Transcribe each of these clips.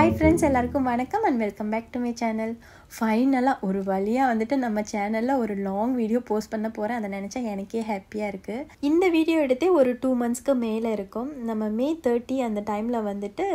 Hi friends, எல்லாருக்கும் வணக்கம் and welcome back to my channel. ஃபைனலாக ஒரு வழியாக வந்துட்டு நம்ம சேனலில் ஒரு லாங் வீடியோ போஸ்ட் பண்ண போகிறேன். அதை நினச்சா எனக்கே ஹாப்பியாக இருக்குது. இந்த வீடியோ எடுத்தே ஒரு 2 monthsக்கு மேலே இருக்கும். நம்ம May 30 அந்த டைமில் வந்துட்டு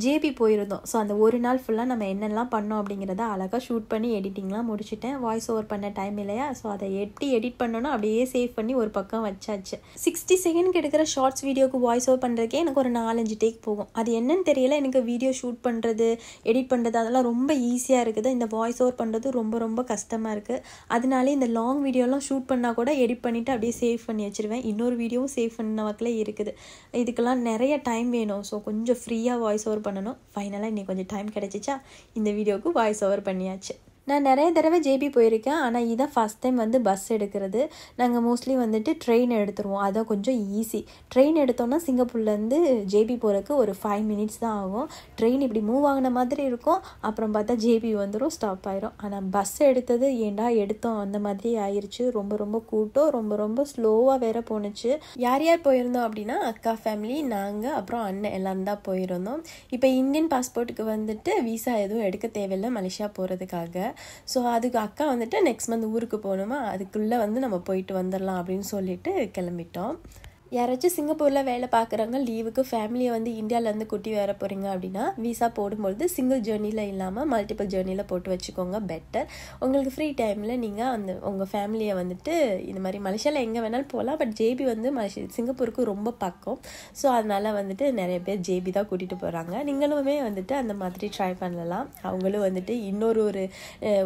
ஜேபி போயிருந்தோம். ஸோ அந்த ஒரு நாள் ஃபுல்லாக நம்ம என்னெல்லாம் பண்ணோம் அப்படிங்கிறத அழகாக ஷூட் பண்ணி எடிட்டிங்லாம் முடிச்சுட்டேன். வாய்ஸ் ஓவர் பண்ண டைம் இல்லையா, ஸோ அதை எப்படி எடிட் பண்ணோன்னா அப்படியே சேவ் பண்ணி ஒரு பக்கம் வச்சாச்சு. 60 செகண்ட்க்கு எடுக்கிற ஷார்ட்ஸ் வீடியோக்கு வாய்ஸ் ஓவர் பண்ணுறதுக்கே எனக்கு ஒரு 4-5 டேக் போகும். அது என்னன்னு தெரியல, எனக்கு வீடியோ ஷூட் பண்ணுறது, எடிட் பண்ணுறது அதெல்லாம் ரொம்ப ஈஸியாக இருக்குது. இந்த வாய்ஸ் ஓவர் பண்ணுறது ரொம்ப ரொம்ப கஷ்டமாக இருக்குது. அதனாலே இந்த லாங் வீடியோலாம் ஷூட் பண்ணால் கூட எடிட் பண்ணிவிட்டு அப்படியே சேவ் பண்ணி வச்சுருவேன். இன்னொரு வீடியோவும் சேவ் பண்ண வாக்கில் இருக்குது. இதுக்கெல்லாம் நிறைய டைம் வேணும். ஸோ கொஞ்சம் ஃப்ரீயாக வாய்ஸ் ஓவர் பண்ணணும். ஃபைனலாக இன்றைக்கி கொஞ்சம் டைம் கிடச்சிச்சா இந்த வீடியோவுக்கு வாய்ஸ் ஓவர் பண்ணியாச்சு. நான் நிறைய தடவை ஜேபி போயிருக்கேன், ஆனால் இதான் ஃபஸ்ட் டைம் வந்து பஸ் எடுக்கிறது. நாங்கள் மோஸ்ட்லி வந்துட்டு ட்ரெயின் எடுத்துருவோம். அதான் கொஞ்சம் ஈஸி. ட்ரெயின் எடுத்தோன்னா சிங்கப்பூர்லேருந்து ஜேபி போகிறதுக்கு ஒரு 5 minutes தான் ஆகும். ட்ரெயின் இப்படி மூவ் ஆகின மாதிரி இருக்கும், அப்புறம் பார்த்தா ஜேபி வந்துடும், ஸ்டாப் ஆயிரும். ஆனால் பஸ் எடுத்தது ஏண்டா எடுத்தோம் அந்த மாதிரி ஆயிடுச்சு. ரொம்ப ரொம்ப கூட்டம், ரொம்ப ரொம்ப ஸ்லோவாக வேற போணுச்சு. யார் யார் போயிருந்தோம் அப்படின்னா அக்கா ஃபேமிலி, நாங்கள், அப்புறம் அண்ணன் எல்லாம் தான் போயிருந்தோம். இப்போ இந்தியன் பாஸ்போர்ட்டுக்கு வந்துட்டு விசா எதுவும் எடுக்க தேவையில்லை மலேசியா போகிறதுக்காக. ஸோ அதுக்கு அக்கா வந்துட்டு நெக்ஸ்ட் மந்த் ஊருக்கு போகணுமா, அதுக்குள்ளே வந்து நம்ம போயிட்டு வந்துடலாம் அப்படின்னு சொல்லிட்டு கிளம்பிட்டோம். யாராச்சும் சிங்கப்பூரில் வேலை பார்க்குறாங்க, லீவுக்கு ஃபேமிலியை வந்து இந்தியாவிலேருந்து கூட்டி வர போகிறீங்க அப்படின்னா விசா போடும்பொழுது சிங்கிள் ஜேர்னியில் இல்லாமல் மல்டிபிள் ஜேர்னியில் போட்டு வச்சுக்கோங்க, பெட்டர். உங்களுக்கு ஃப்ரீ டைமில் நீங்கள் உங்கள் ஃபேமிலியை வந்துட்டு இந்த மாதிரி மலேசியாவில் எங்கே வேணாலும் போகலாம். பட் ஜேபி வந்து சிங்கப்பூருக்கு ரொம்ப பக்கம். ஸோ அதனால் வந்துட்டு நிறைய பேர் ஜேபி தான் கூட்டிகிட்டு போகிறாங்க. நீங்களுமே வந்துட்டு அந்த மாதிரி ட்ரை பண்ணலாம். அவங்களும் வந்துட்டு இன்னொரு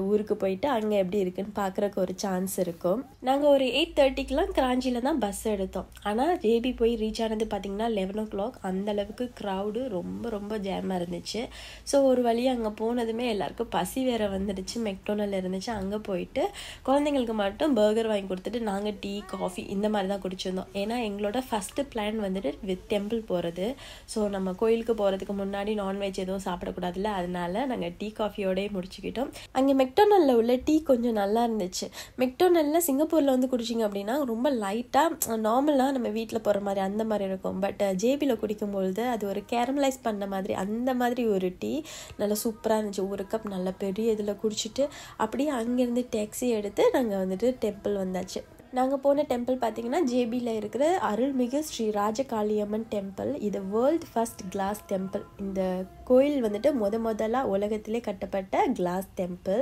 ஊருக்கு போயிட்டு அங்கே எப்படி இருக்குன்னு பார்க்குறக்கு ஒரு சான்ஸ் இருக்கும். நாங்கள் ஒரு 8:30க்கெலாம் கிராஞ்சியில் தான் பஸ் எடுத்தோம். ஆனால் ஜேபி போய் ரீச் ஆனது பார்த்திங்கன்னா 11 o'clock. அந்தளவுக்கு க்ரௌடு ரொம்ப ரொம்ப ஜாமாக இருந்துச்சு. ஸோ ஒரு வழியாக அங்கே போனதுமே எல்லாருக்கும் பசி வேறு வந்துடுச்சு. மெக்டோனல் இருந்துச்சு, அங்கே போயிட்டு குழந்தைங்களுக்கு மட்டும் பர்கர் வாங்கி கொடுத்துட்டு நாங்கள் டீ காஃபி இந்த மாதிரி தான் குடிச்சிருந்தோம். ஏன்னா எங்களோட ஃபஸ்ட்டு பிளான் வந்துட்டு வித் டெம்பிள் போகிறது. ஸோ நம்ம கோயிலுக்கு போகிறதுக்கு முன்னாடி நான்வெஜ் எதுவும் சாப்பிடக்கூடாதுல்ல, அதனால நாங்கள் டீ காஃபியோடய முடிச்சுக்கிட்டோம். அங்கே மெக்டோனலில் உள்ள டீ கொஞ்சம் நல்லா இருந்துச்சு. மெக்டோனலில் சிங்கப்பூரில் வந்து குடிச்சிங்க அப்படின்னா ரொம்ப லைட்டாக நார்மலாக நம்ம வீட்டில் போகிற மாதிரி அந்த மாதிரி இருக்கும். பட் ஜேபியில் குடிக்கும்பொழுது அது ஒரு கேரமலைஸ் பண்ண மாதிரி அந்த மாதிரி ஒரு டீ நல்லா சூப்பராக இருந்துச்சு. ஒரு கப் நல்ல பெரிய இதில் குடிச்சிட்டு அப்படியே அங்கேருந்து டாக்ஸி எடுத்து நாங்கள் வந்துட்டு டெம்பிள் வந்தாச்சு. நாங்கள் போன டெம்பிள் பார்த்திங்கன்னா ஜேபியில் இருக்கிற அருள்மிகு ஸ்ரீ ராஜகாளியம்மன் டெம்பிள். இது வேர்ல்டு ஃபர்ஸ்ட் கிளாஸ் டெம்பிள். இந்த கோயில் வந்துட்டு முதலாக உலகத்திலே கட்டப்பட்ட கிளாஸ் டெம்பிள்.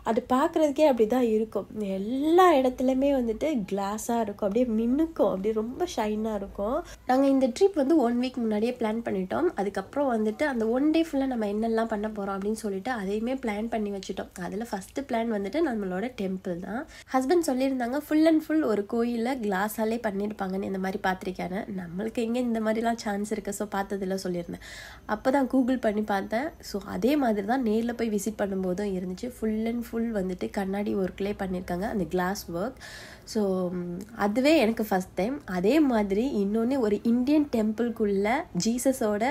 அது பார்க்குறதுக்கே அப்படி தான் இருக்கும். எல்லா இடத்துலையுமே வந்துட்டு கிளாஸாக இருக்கும், அப்படியே மின்னுக்கும், அப்படியே ரொம்ப ஷைனாக இருக்கும். நாங்கள் இந்த ட்ரிப் வந்து 1 week முன்னாடியே பிளான் பண்ணிட்டோம். அதுக்கப்புறம் வந்துட்டு அந்த 1 day ஃபுல்லாக நம்ம என்னெல்லாம் பண்ண போகிறோம் அப்படின்னு சொல்லிட்டு அதையுமே பிளான் பண்ணி வச்சுட்டோம். அதில் ஃபஸ்ட்டு பிளான் வந்துட்டு நம்மளோட டெம்பிள் தான். ஹஸ்பண்ட் சொல்லியிருந்தாங்க ஃபுல் அண்ட் ஃபுல் ஒரு கோயிலில் கிளாஸாலே பண்ணியிருப்பாங்கன்னு இந்த மாதிரி பார்த்துருக்காங்க. நம்மளுக்கு எங்கே இந்த மாதிரிலாம் சான்ஸ் இருக்குது, ஸோ பார்த்ததில்ல சொல்லியிருந்தேன். அப்போ தான் கூகுள் பண்ணி பார்த்தேன். ஸோ அதே மாதிரி தான் நேரில் போய் விசிட் பண்ணும்போதும் இருந்துச்சு. ஃபுல் அண்ட் ஃபுல் வந்துட்டு கண்ணாடி ஒர்க்லேயே பண்ணியிருக்காங்க, அந்த கிளாஸ் ஒர்க். ஸோ அதுவே எனக்கு ஃபஸ்ட் டைம். அதே மாதிரி இன்னொன்று ஒரு இந்தியன் டெம்பிள்குள்ளே ஜீசஸோட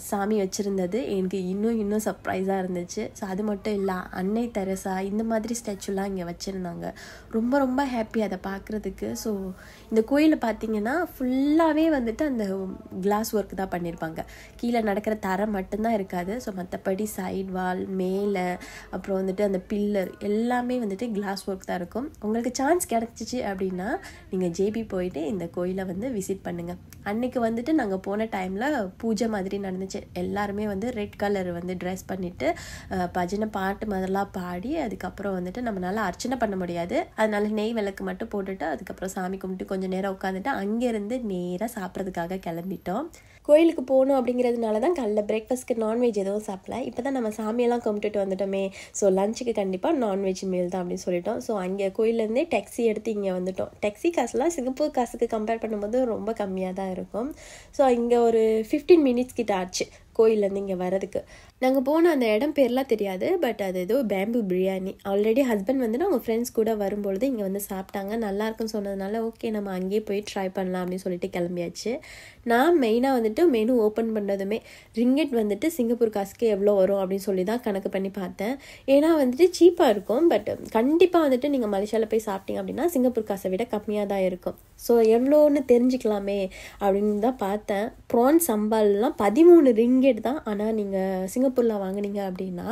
சாமி வச்சுருந்தது எனக்கு இன்னும் சர்ப்ரைஸாக இருந்துச்சு. ஸோ அது மட்டும் இல்லை, அன்னை தெரசா இந்த மாதிரி ஸ்டாச்சுலாம் இங்கே வச்சுருந்தாங்க. ரொம்ப ரொம்ப ஹாப்பி அதை பார்க்குறதுக்கு. ஸோ இந்த கோயிலை பார்த்திங்கன்னா ஃபுல்லாகவே வந்துட்டு அந்த கிளாஸ் ஒர்க் தான் பண்ணியிருப்பாங்க. கீழே நடக்கிற தரை மட்டும்தான் இருக்காது. ஸோ மற்றபடி சைட் வால், மேலே, அப்புறம் வந்துட்டு அந்த பில்லர் எல்லாமே வந்துட்டு கிளாஸ் ஒர்க் தான் இருக்கும். உங்களுக்கு சான்ஸ் கிடச்சிச்சு அப்படின்னா நீங்கள் ஜேபி போயிட்டு இந்த கோயிலை வந்து விசிட் பண்ணுங்கள். அன்றைக்கி வந்துட்டு நாங்கள் போன டைமில் பூஜை மாதிரி நடந்துச்சு. எல்லாருமே வந்து ரெட் கலர் வந்து ட்ரெஸ் பண்ணிவிட்டு பஜனை பாட்டு மாதிரிலாம் பாடி, அதுக்கப்புறம் வந்துட்டு நம்மளால் அர்ச்சனை பண்ண முடியாது, அதனால நெய் விளக்கு மட்டும் போட்டுட்டு அதுக்கப்புறம் சாமி கும்பிட்டு கொஞ்சம் நேரம் உட்காந்துட்டு அங்கேருந்து நேராக சாப்பிட்றதுக்காக கிளம்பிட்டோம். கோயிலுக்கு போகணும் அப்படிங்கிறதுனால தான் காலைல பிரேக்ஃபாஸ்ட்டுக்கு நான்வெஜ் எதுவும் சாப்பிடல. இப்போ தான் நம்ம சாமியெல்லாம் கும்பிட்டுட்டு வந்துட்டோமே, ஸோ லஞ்சுக்கு கண்டிப்பாக நான்வெஜ் மீல் தான் அப்படின்னு சொல்லிட்டோம். ஸோ அங்கே கோயிலேருந்தே டாக்ஸி எடுத்து இங்கே வந்துட்டோம். டாக்ஸி காசுலாம் சிங்கப்பூர் காசுக்கு கம்பேர் பண்ணும்போது ரொம்ப கம்மியாக தான் இருக்கும். ஸோ இங்கே ஒரு 15 minutes கிட்ட ஆச்சு கோயிலேருந்து இங்கே வரதுக்கு. நாங்கள் போன அந்த இடம் பேர்லாம் தெரியாது, பட் அது ஏதோ பேம்பு பிரியாணி. ஆல்ரெடி ஹஸ்பண்ட் வந்துட்டு அவங்க ஃப்ரெண்ட்ஸ் கூட வரும்பொழுது இங்கே வந்து சாப்பிட்டாங்க, நல்லாயிருக்குன்னு சொன்னதுனால ஓகே நம்ம அங்கேயே போய் ட்ரை பண்ணலாம் அப்படின்னு சொல்லிட்டு கிளம்பியாச்சு. நான் மெயினாக வந்துட்டு மெனு ஓப்பன் பண்ணதுமே ரிங்கெட் வந்துட்டு சிங்கப்பூர் காசுக்கு எவ்வளோ வரும் அப்படின்னு சொல்லி தான் கணக்கு பண்ணி பார்த்தேன். ஏன்னா வந்துட்டு சீப்பாக இருக்கும், பட் கண்டிப்பாக வந்துட்டு நீங்கள் மலேசியாவில் போய் சாப்பிட்டீங்க அப்படின்னா சிங்கப்பூர் காசை விட கம்மியாக தான் இருக்கும். ஸோ எவ்வளோன்னு தெரிஞ்சுக்கலாமே அப்படின்னு தான் பார்த்தேன். ப்ரான் சம்பால்லாம் 13 ரிங்கெட் தான். ஆனால் நீங்கள் சிங்கப்பூர் சிங்கப்பூரில் வாங்கினீங்க அப்படின்னா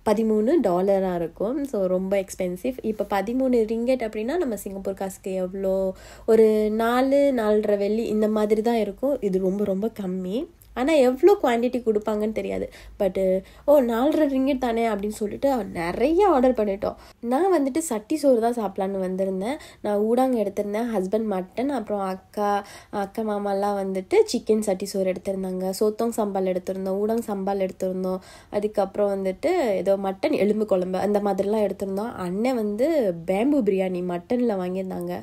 $13 இருக்கும். ஸோ ரொம்ப எக்ஸ்பென்சிவ். இப்போ 13 ரிங்கெட் அப்படின்னா நம்ம சிங்கப்பூர் காசுக்கு எவ்வளோ, ஒரு 4-4.5 வெள்ளி இந்த மாதிரி தான் இருக்கும். இது ரொம்ப ரொம்ப கம்மி. ஆனால் எவ்வளோ குவான்டிட்டி கொடுப்பாங்கன்னு தெரியாது. பட்டு 4.5 ரிங்கெட் தானே அப்படின்னு சொல்லிட்டு நிறைய ஆர்டர் பண்ணிட்டோம். நான் வந்துட்டு சட்டி சோறு தான் சாப்பிட்லான்னு வந்திருந்தேன். நான் ஊடாங்க எடுத்திருந்தேன், ஹஸ்பண்ட் மட்டன், அப்புறம் அக்கா மாமாலாம் வந்துட்டு சிக்கன் சட்டி சோறு எடுத்திருந்தாங்க. சோத்தோங் சம்பால் எடுத்திருந்தோம், ஊடாங் சம்பால் எடுத்திருந்தோம். அதுக்கப்புறம் வந்துட்டு ஏதோ மட்டன் எலும்பு குழம்பு அந்த மாதிரிலாம் எடுத்திருந்தோம். அண்ணன் வந்து பேம்பு பிரியாணி மட்டனில் வாங்கியிருந்தாங்க.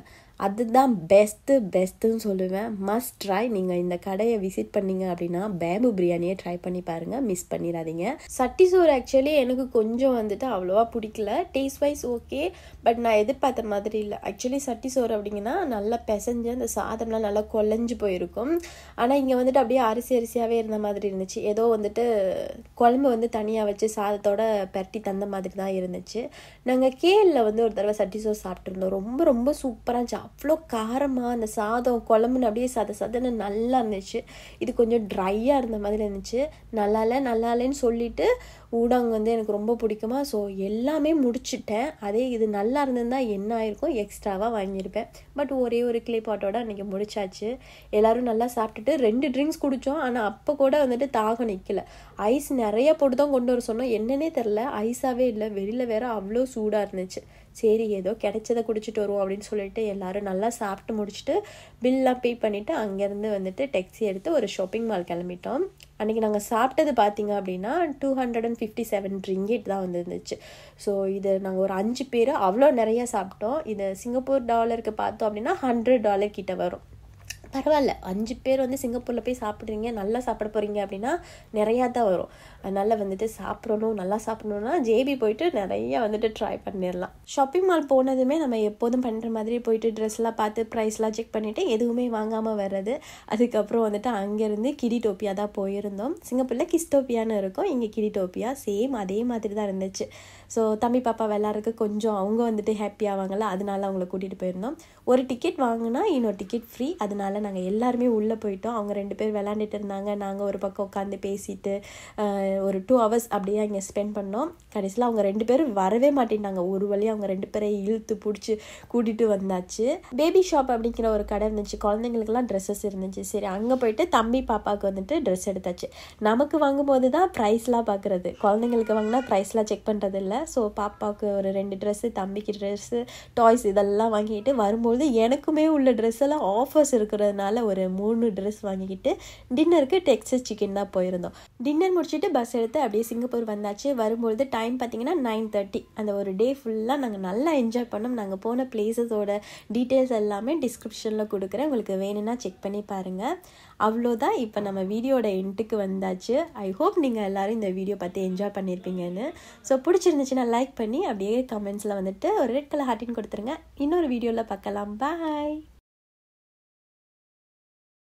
அதுதான் பெஸ்ட்டுன்னு சொல்லுவேன். Must try. நீங்கள் இந்த கடையை விசிட் பண்ணீங்க அப்படின்னா பேம்பு பிரியாணியை ட்ரை பண்ணி பாருங்கள், மிஸ் பண்ணிடாதீங்க. சட்டி சோறு ஆக்சுவலி எனக்கு கொஞ்சம் வந்துட்டு அவ்வளோவா பிடிக்கல. டேஸ்ட் வைஸ் ஓகே, பட் நான் எதிர்பார்த்த மாதிரி இல்லை. ஆக்சுவலி சட்டி சோறு அப்படிங்கன்னா நல்லா பிசைஞ்சு அந்த சாதம்லாம் நல்லா குழஞ்சு போயிருக்கும். ஆனால் இங்கே வந்துட்டு அப்படியே அரிசியாகவே இருந்த மாதிரி இருந்துச்சு. ஏதோ வந்துட்டு குழம்பு வந்து தனியாக வச்சு சாதத்தோட பரட்டி தந்த மாதிரி தான் இருந்துச்சு. நாங்கள் கேஎல்ல வந்து ஒரு தடவை சட்டி சோறு சாப்பிட்ருந்தோம். ரொம்ப ரொம்ப சூப்பராக இருந்துச்சு. அவ்வளோ காரமாக அந்த சாதம் குழம்புன்னு அப்படியே சதன்னு நல்லா இருந்துச்சு. இது கொஞ்சம் ட்ரையாக இருந்த மாதிரி இருந்துச்சு. நல்லா இல்லைன்னு சொல்லிட்டு ஊடாங்க வந்து எனக்கு ரொம்ப பிடிக்குமா, ஸோ எல்லாமே முடிச்சுட்டேன். அதே இது நல்லா இருந்திருந்தா என்ன ஆயிருக்கும், எக்ஸ்ட்ராவாக வாங்கியிருப்பேன். பட் ஒரே ஒரு கிளே பாட்டோட அன்றைக்கி முடிச்சாச்சு. எல்லோரும் நல்லா சாப்பிட்டுட்டு 2 ட்ரிங்க்ஸ் குடித்தோம். ஆனால் அப்போ கூட வந்துட்டு தாகம் நிற்கல. ஐஸ் நிறைய போட்டு தான் கொண்டு வர சொன்னோம். என்னன்னே தெரில, ஐஸாகவே இல்லை. வெளியில் வேற அவ்வளோ சூடாக இருந்துச்சு. சரி ஏதோ கிடைச்சதை குடிச்சிட்டு வருவோம் அப்படின்னு சொல்லிட்டு எல்லாரும் நல்லா சாப்பிட்டு முடிச்சுட்டு பில்லாம் பே பண்ணிவிட்டு அங்கேருந்து வந்துட்டு டேக்ஸி எடுத்து ஒரு ஷாப்பிங் மால் கிளம்பிட்டோம். அன்றைக்கி நாங்கள் சாப்பிட்டது பார்த்தீங்க அப்படின்னா 257 ரிங்கெட் தான் வந்துருந்துச்சு. ஸோ இது நாங்கள் ஒரு 5 பேர் அவ்வளோ நிறையா சாப்பிட்டோம். இது சிங்கப்பூர் டாலருக்கு பார்த்தோம் அப்படின்னா $100 கிட்ட வரும். பரவாயில்ல, 5 பேர் வந்து சிங்கப்பூரில் போய் சாப்பிட்றீங்க, நல்லா சாப்பிட போகிறீங்க அப்படின்னா நிறையா தான் வரும். அதனால் வந்துட்டு நல்லா சாப்பிடணுன்னா ஜேபி போயிட்டு நிறையா வந்துட்டு ட்ரை பண்ணிடலாம். ஷாப்பிங் மால் போனதுமே நம்ம எப்போதும் பண்ணுற மாதிரி போயிட்டு ட்ரெஸ்லாம் பார்த்து ப்ரைஸ்லாம் செக் பண்ணிவிட்டு எதுவுமே வாங்காமல் வர்றது. அதுக்கப்புறம் வந்துட்டு அங்கேருந்து கிடிடோப்பியா தான் போயிருந்தோம். சிங்கப்பூரில் கிஸ்டோப்பியான்னு இருக்கும், இங்கே கிடிடோப்பியா. சேம் அதே மாதிரி தான் இருந்துச்சு. ஸோ தம்பி பாப்பா விளாட்றதுக்கு கொஞ்சம் அவங்க வந்துட்டு ஹாப்பி ஆவாங்கள்ல, அதனால அவங்கள கூட்டிகிட்டு போயிருந்தோம். ஒரு டிக்கெட் வாங்கினா இன்னொரு டிக்கெட் ஃப்ரீ. அதனால நாங்கள் எல்லாருமே உள்ளே போயிட்டோம். அவங்க 2 பேர் விளாண்டுட்டு இருந்தாங்க. நாங்கள் ஒரு பக்கம் உட்காந்து பேசிட்டு ஒரு 2 hours அப்படியே அங்கே ஸ்பெண்ட் பண்ணோம். கடைசியில் அவங்க 2 பேரும் வரவே மாட்டேன்னாங்க. ஒரு வழியாக அவங்க 2 பேரையும் இழுத்து பிடிச்சி கூட்டிகிட்டு வந்தாச்சு. பேபி ஷாப் அப்படிங்கிற ஒரு கடை இருந்துச்சு, குழந்தைங்களுக்குலாம் ட்ரெஸ்ஸஸ் இருந்துச்சு. சரி அங்கே போயிட்டு தம்பி பாப்பாவுக்கு வந்துட்டு ட்ரெஸ் எடுத்தாச்சு. நமக்கு வாங்கும்போது தான் ப்ரைஸ்லாம் பார்க்குறது, குழந்தைங்களுக்கு வாங்கினா ப்ரைஸ்லாம் செக் பண்ணுறது இல்லை. ஸோ பாப்பாவுக்கு ஒரு 2 ட்ரெஸ்ஸு, தம்பிக்கு ட்ரெஸ்ஸு, டாய்ஸ் இதெல்லாம் வாங்கிக்கிட்டு வரும்போது எனக்குமே உள்ள ட்ரெஸ் எல்லாம் ஆஃபர்ஸ் இருக்கிறதுனால ஒரு 3 ட்ரெஸ் வாங்கிக்கிட்டு டின்னருக்கு டெக்ஸஸ் சிக்கன் தான் போயிருந்தோம். டின்னர் முடிச்சுட்டு பஸ் எடுத்து அப்படியே சிங்கப்பூர் வந்தாச்சு. வரும்பொழுது டைம் பார்த்தீங்கன்னா 9:30. அந்த ஒரு டே ஃபுல்லாக நாங்கள் நல்லா என்ஜாய் பண்ணோம். நாங்கள் போன பிளேஸஸோட டீட்டெயில்ஸ் எல்லாமே டிஸ்கிரிப்ஷனில் கொடுக்குறேன், உங்களுக்கு வேணும்னா செக் பண்ணி பாருங்கள். அவ்வளோதான், இப்போ நம்ம வீடியோட எண்டுக்கு வந்தாச்சு. ஐ ஹோப் நீங்கள் எல்லோரும் இந்த வீடியோ பார்த்து என்ஜாய் பண்ணியிருப்பீங்கன்னு. ஸோ பிடிச்சிருந்துச்சுன்னா லைக் பண்ணி அப்படியே கமெண்ட்ஸில் வந்துட்டு ஒரு ரெட் கலர் ஹார்ட்டின் கொடுத்துருங்க. இன்னொரு வீடியோவில் பார்க்கலாம். பாய்.